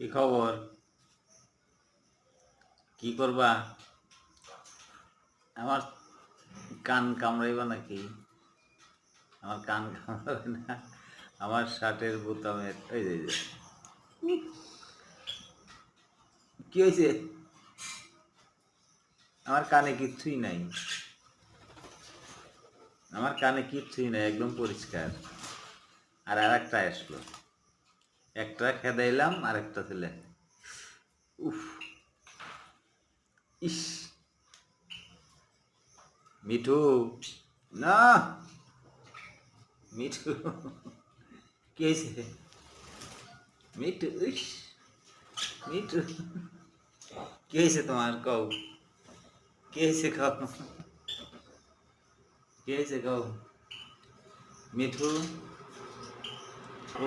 কি খবর? কি করবা? আমার কান কামড়াইবা নাকি? আমার কান কামড়াবে না। আমার শার্টের বোতামের ওই যে কি হয়েছে? আমার কানে কিচ্ছুই নাই। আমার কানে কিচ্ছুই নাই, একদম পরিষ্কার। আর একটা আসলো, একটা খেদাইলাম আর একটা ছেলে। উফ, ইস, মিঠু, না, মিঠু, কি হয়েছে? মিঠু, ইস, মিঠু, কি হয়েছে তোমার? কও, কি হয়েছে? কও, কি হয়েছে? কও, মিঠু, ও